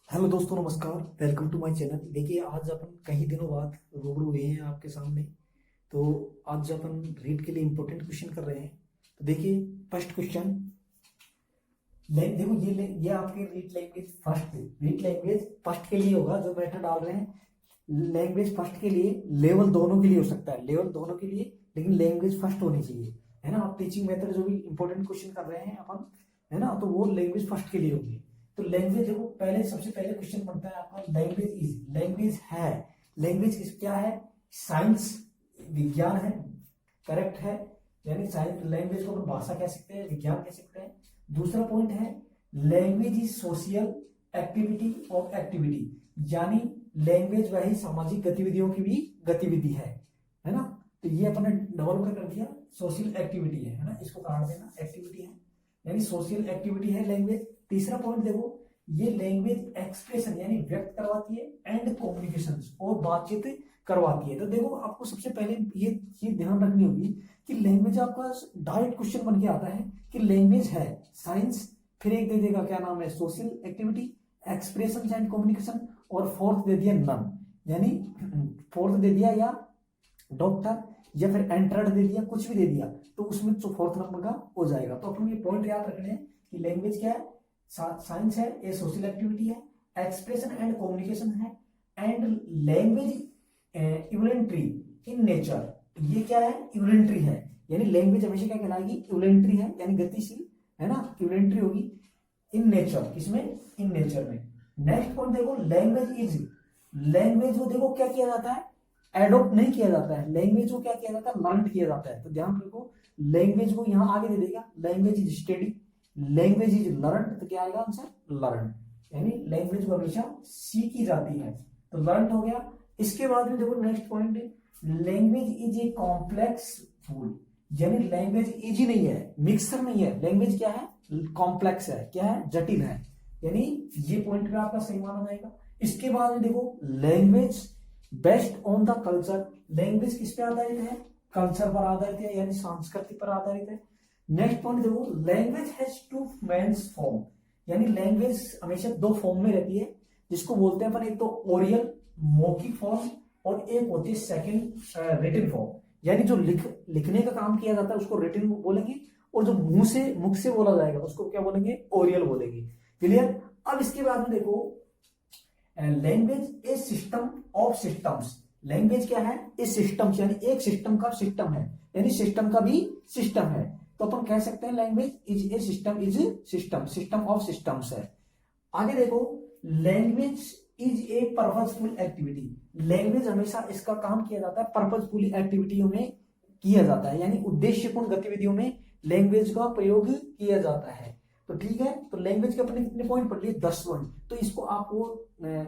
Hello दोस्तों, नमस्कार। Welcome to my channel. देखिए, आज अपन कई दिनों बाद रूबरू हुए हैं आपके सामने। तो आज अपन रीड के लिए इंपॉर्टेंट क्वेश्चन कर रहे हैं। तो देखिए, फर्स्ट क्वेश्चन। देखो, ये आपके रीड लैंग्वेज फर्स्ट के लिए होगा जो मैटर डाल रहे हैं। लैंग्वेज फर्स्ट के लिए लेवल दोनों के लिए हो सकता है, लेवल दोनों के लिए, लेकिन लैंग्वेज फर्स्ट होनी चाहिए, है ना। आप टीचिंग मेथड जो भी इंपॉर्टेंट क्वेश्चन कर रहे हैं अपन, है ना, तो वो लैंग्वेज फर्स्ट के लिए होगी। तो लैंग्वेज देखो, पहले सबसे पहले क्वेश्चन बनता है आपका, लैंग्वेज है। लैंग्वेज क्या है? साइंस, विज्ञान है। करेक्ट है। यानी साइंस, लैंग्वेज को अपन भाषा कह सकते हैं, विज्ञान कह सकते हैं। दूसरा पॉइंट है, लैंग्वेज इज सोशल एक्टिविटी, यानी लैंग्वेज वही सामाजिक गतिविधियों की भी गतिविधि है ना। तो ये अपने डबल कर दिया, सोशल एक्टिविटी है ना, इसको काट देना, एक्टिविटी है यानी सोशल एक्टिविटी है लैंग्वेज। तीसरा पॉइंट देखो, ये लैंग्वेज एक्सप्रेशन यानी व्यक्त करवाती है, एंड कम्युनिकेशन और बातचीत करवाती है। तो देखो, आपको सबसे पहले ये ध्यान रखनी होगी कि लैंग्वेज आपका डायरेक्ट क्वेश्चन बन के आता है कि लैंग्वेज है साइंस, फिर एक दे देगा क्या नाम है, social activity, expression and communication, और फोर्थ दे दिया नन, यानी फोर्थ दे दिया या डॉक्टर, या फिर एंटर्ड दे दिया, कुछ भी दे दिया तो उसमें जो फोर्थ नंबर का हो जाएगा। तो अपन ये पॉइंट याद रखने हैं कि लैंग्वेज क्या है, साइंस है, ये सोशल एक्टिविटी है, एक्सप्रेशन एंड कम्युनिकेशन है, एंड लैंग्वेज इवोलेंट्री इन नेचर। ये क्या है? इवोलेंट्री है, यानी लैंग्वेज हमेशा क्या कहलाएगी? इवोलेंट्री है, यानी गतिशील, है ना, इवोलेंट्री होगी। इन नेचर, किसमें? इन नेचर में। नेक्स्ट पॉइंट देखो, लैंग्वेज को देखो क्या किया जाता है, एडोप्ट नहीं किया जाता है। लैंग्वेज को क्या किया जाता है? लर्न किया जाता है। तो ध्यान रखो, लैंग्वेज को यहां आगे दे देगा, language is study, language is learn, तो क्या आएगा आंसर? लर्न, यानी लैंग्वेज को हमेशा सीखी जाती है। तो लर्न हो गया। इसके बाद में देखो next point, language is a complex food, यानी लैंग्वेज इजी नहीं है, मिक्सर नहीं है। लैंग्वेज क्या है? कॉम्प्लेक्स है, क्या है? जटिल है, यानी ये पॉइंट का आपका सही माना जाएगा। इसके बाद में देखो, language based on the culture, language किस पे आधारित है? कल्चर पर आधारित है, यानी संस्कृति पर आधारित है। नेक्स्ट पॉइंट देखो, language has two mains form, यानी लैंग्वेज हमेशा दो फॉर्म में रहती है, जिसको बोलते हैं अपन, एक तो ओरियल मौखिक फॉर्म, और एक होती है सेकंड रिटन फॉर्म, यानी जो लिखने का काम किया जाता है उसको रिटन बोलेंगे, और जो मुख से बोला जाएगा उसको क्या बोलेंगे? ओरियल बोलेंगे। क्लियर। अब इसके बाद में देखो, language A system of systems, language क्या है? ए सिस्टम्स, यानी एक सिस्टम का सिस्टम है, यानी सिस्टम का भी सिस्टम है। तो अपन कह सकते हैं language is a system of systems है। आगे देखो, language is a purposeful activity, language हमेशा इसका काम किया जाता है पर्पजफुल एक्टिविटियों में किया जाता है, यानी उद्देश्यपूर्ण गतिविधियों में लैंग्वेज का प्रयोग किया जाता है। तो ठीक है, तो लैंग्वेज के अपने कितने पॉइंट पढ़ लिए? 10 पॉइंट। तो इसको आपको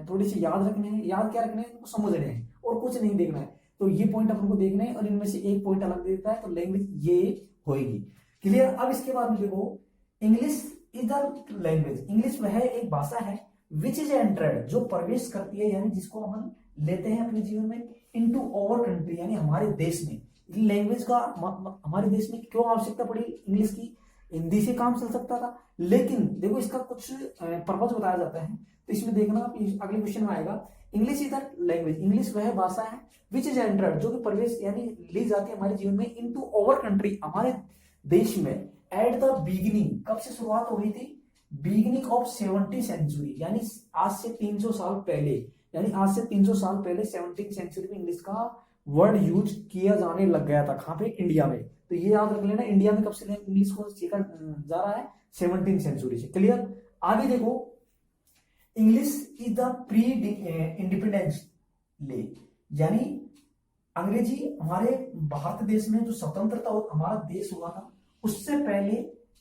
थोड़ी सी याद रखने हैं। याद क्या रखने हैं? इनको समझने हैं और कुछ नहीं देखना है। तो ये पॉइंट अपन को देखना है, और इनमें से एक पॉइंट अलग देता है, तो लैंग्वेज ये होगी। क्लियर। अब इसके बाद में देखो, English is the language, English वह एक भाषा है विच इज एंटर्ड, जो प्रवेश करती है, यानी जिसको हम लेते हैं अपने जीवन में, इनटू आवर कंट्री, यानी हमारे देश में। लैंग्वेज का हमारे देश में क्यों आवश्यकता पड़ी इंग्लिश की? हिंदी से काम चल सकता था, लेकिन देखो इसका कुछ पर्पज बताया जाता है। तो इसमें देखना, आप अगले क्वेश्चन में आएगा, English is the language, English वह भाषा है विच इज एंटर्ड, जो कि प्रवेश यानी ली जाती है हमारे जीवन में, इनटू आवर कंट्री, हमारे देश में, एट द बिगिनिंग, कब से शुरुआत हो गई थी? बिगिनिंग ऑफ 70 सेंचुरी, यानी आज से 300 साल पहले, यानी आज से 300 साल पहले 17th सेंचुरी में इंग्लिश का वर्ड यूज किया जाने लग गया था। कहां पे? इंडिया में। तो ये याद रख लेना, इंडिया में कब से इंग्लिश को सीखा जा रहा है? 17th सेंचुरी से। क्लियर। आगे देखो, English is the pre independence ले, यानी अंग्रेजी हमारे भारत देश में जो स्वतंत्रता हमारा देश हुआ था, उससे पहले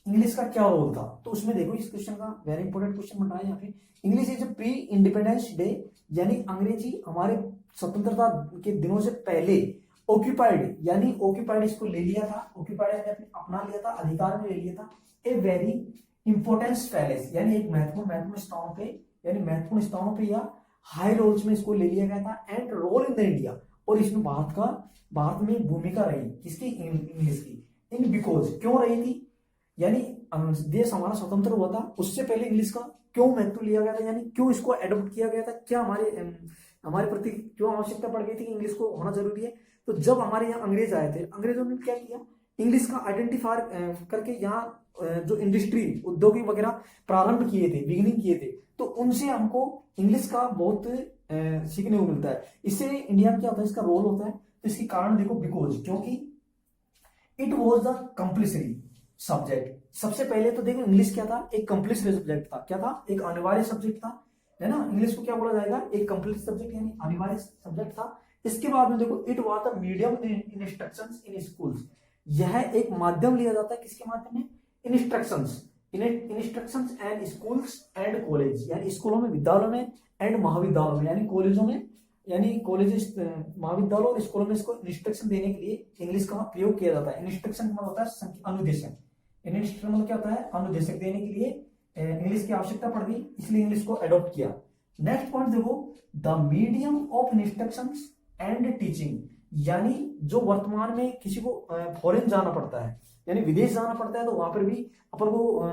इंग्लिश का क्या रोल था? तो उसमें देखो, इस क्वेश्चन का वेरी इंपॉर्टेंट क्वेश्चन बन रहा है यहाँ पे, English is pre independence day, यानी अंग्रेजी हमारे स्वतंत्रता के दिनों से पहले ऑक्यूपाइड, यानी ऑक्यूपाइड इसको ले लिया था, ऑक्यूपाइड यानी अपना लिया था, अधिकार में ले लिया था, ए वेरी इंपोर्टेंस पैलेस, यानी एक महत्वपूर्ण स्थानों पे, यानी महत्वपूर्ण स्थानों पे या हाई रोल्स में इसको ले लिया गया था, and role in the India, और इसमें भारत में भूमिका रही किसकी? इंग्लिश की। इन बिकॉज, क्यों रही थी? यानी देश हमारा स्वतंत्र हुआ था, उससे पहले इंग्लिश का क्यों महत्व लिया गया था, यानी क्यों इसको एडॉप्ट किया गया था, क्या हमारे प्रति क्यों आवश्यकता पड़ गई थी कि इंग्लिश को होना जरूरी है। तो जब हमारे यहाँ अंग्रेज आए थे, अंग्रेजों ने क्या किया, इंग्लिश का आइडेंटिफाई करके यहाँ जो इंडस्ट्री उद्योगी वगैरह प्रारंभ किए थे, बिगिनिंग किए थे, तो उनसे हमको इंग्लिश का बहुत सीखने को मिलता है। इससे इंडिया में क्या होता है, इसका रोल होता है। तो इसके कारण देखो, बिकॉज क्योंकि it was the compulsory subject. सबसे पहले तो देखो इंग्लिश क्या था, एक कंपल्सरी सब्जेक्ट था। क्या था, एक अनिवार्य सब्जेक्ट था, है ना। इंग्लिश को क्या बोला जाएगा, एक कंपल्सरी सब्जेक्ट यानी अनिवार्य सब्जेक्ट था। इसके बाद में देखो, it was the medium in instructions in schools. यह एक माध्यम लिया जाता है, किसके माध्यम में, instructions and schools and college, यानी स्कूलों में, विद्यालयों में, एंड महाविद्यालयों में, यानी कॉलेजों में, यानी कॉलेज, महाविद्यालय और स्कूलों में इसको इंस्ट्रक्शन देने के लिए इंग्लिश का प्रयोग किया जाता है। इंस्ट्रक्शन मतलब होता है अनुदेशक, इंस्ट्रक्शन मतलब क्या होता है, अनुदेशक देने के लिए इंग्लिश की आवश्यकता पड़ गई, इसलिए इंग्लिश को अडॉप्ट किया। नेक्स्ट पॉइंट देखो, the medium of instructions and teaching, यानी जो वर्तमान में किसी को फॉरेन जाना पड़ता है, यानी विदेश जाना पड़ता है, तो वहां पर भी अपन को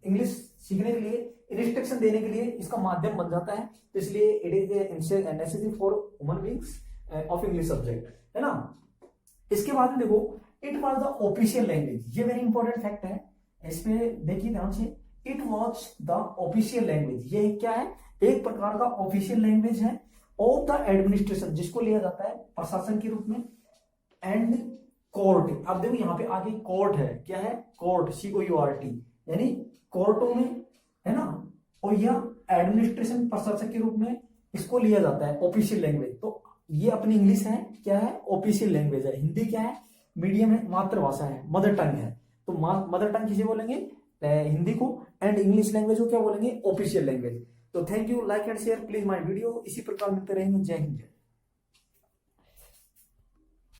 इंग्लिश सीखने के लिए, इंस्ट्रक्शन देने के लिए इसका माध्यम बन जाता है। तो इसलिए it is necessary for human beings of English subject, है ना। इसके बाद में देखो, it was the official language. ये वेरी इंपॉर्टेंट फैक्ट है, इसमें देखिए ध्यान से। It was the official language, ये क्या है, एक प्रकार का ऑफिशियल लैंग्वेज है ऑफ द एडमिनिस्ट्रेशन, जिसको लिया जाता है प्रशासन के रूप में, एंड कोर्ट। अब देखो यहाँ पे आगे कोर्ट है, क्या है, कोर्ट, COURT, यानी कोर्टों में, है ना। और यह एडमिनिस्ट्रेशन प्रशासक के रूप में इसको लिया जाता है ऑफिशियल लैंग्वेज। तो ये अपनी इंग्लिश है, क्या है, ऑफिशियल लैंग्वेज है। हिंदी क्या है, मीडियम है, मातृभाषा है, मदर टंग है। तो मदर टंग किसे बोलेंगे, हिंदी को, एंड इंग्लिश लैंग्वेज को क्या बोलेंगे, ऑफिशियल लैंग्वेज। तो thank you, like and share please my video. इसी प्रकार मिलते रहेंगे। जय हिंद।